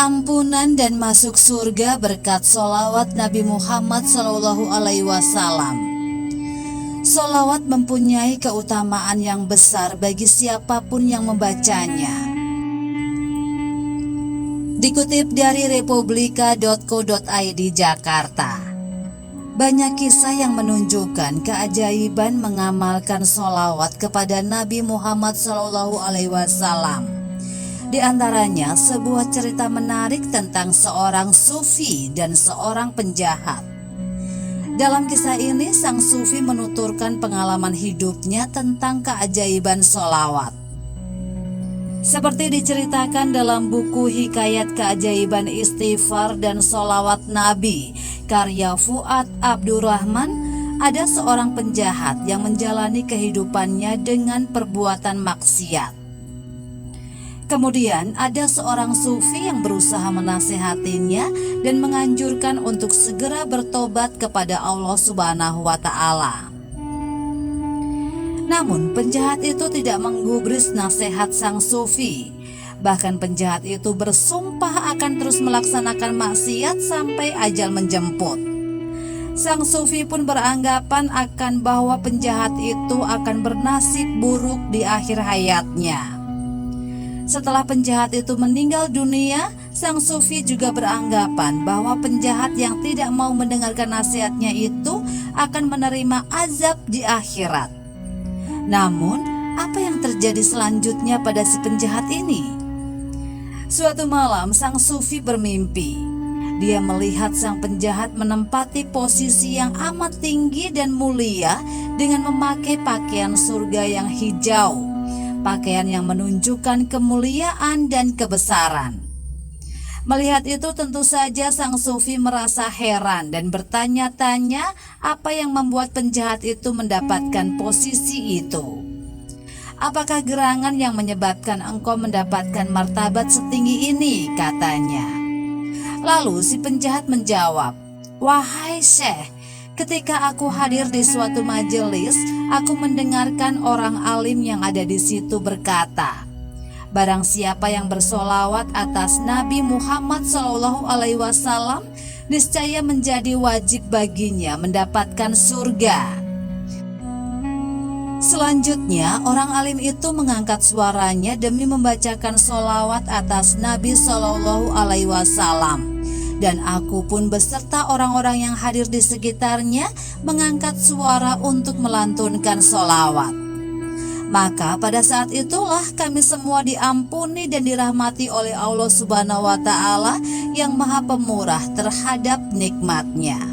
ampunan dan masuk surga berkat sholawat Nabi Muhammad SAW. Sholawat mempunyai keutamaan yang besar bagi siapapun yang membacanya. Dikutip dari republika.co.id Jakarta, banyak kisah yang menunjukkan keajaiban mengamalkan sholawat kepada Nabi Muhammad SAW. Di antaranya sebuah cerita menarik tentang seorang sufi dan seorang penjahat. Dalam kisah ini, sang sufi menuturkan pengalaman hidupnya tentang keajaiban sholawat. Seperti diceritakan dalam buku Hikayat Keajaiban Istighfar dan Sholawat Nabi, karya Fuad Abdurrahman, ada seorang penjahat yang menjalani kehidupannya dengan perbuatan maksiat. Kemudian ada seorang sufi yang berusaha menasihatinya dan menganjurkan untuk segera bertobat kepada Allah Subhanahu wa Ta'ala. Namun penjahat itu tidak menggubris nasihat sang sufi. Bahkan penjahat itu bersumpah akan terus melaksanakan maksiat sampai ajal menjemput. Sang sufi pun beranggapan akan bahwa penjahat itu akan bernasib buruk di akhir hayatnya. Setelah penjahat itu meninggal dunia, sang sufi juga beranggapan bahwa penjahat yang tidak mau mendengarkan nasihatnya itu akan menerima azab di akhirat. Namun, apa yang terjadi selanjutnya pada si penjahat ini? Suatu malam, sang sufi bermimpi. Dia melihat sang penjahat menempati posisi yang amat tinggi dan mulia dengan memakai pakaian surga yang hijau, pakaian yang menunjukkan kemuliaan dan kebesaran. Melihat itu tentu saja sang sufi merasa heran dan bertanya-tanya apa yang membuat penjahat itu mendapatkan posisi itu. Apakah gerangan yang menyebabkan engkau mendapatkan martabat setinggi ini, katanya. Lalu si penjahat menjawab, "Wahai Syekh, ketika aku hadir di suatu majelis, aku mendengarkan orang alim yang ada di situ berkata, barang siapa yang bersolawat atas Nabi Muhammad SAW, niscaya menjadi wajib baginya mendapatkan surga." Selanjutnya, orang alim itu mengangkat suaranya demi membacakan solawat atas Nabi SAW. Dan aku pun beserta orang-orang yang hadir di sekitarnya mengangkat suara untuk melantunkan sholawat. Maka pada saat itulah kami semua diampuni dan dirahmati oleh Allah Subhanahu wa Ta'ala yang Maha Pemurah terhadap nikmatnya.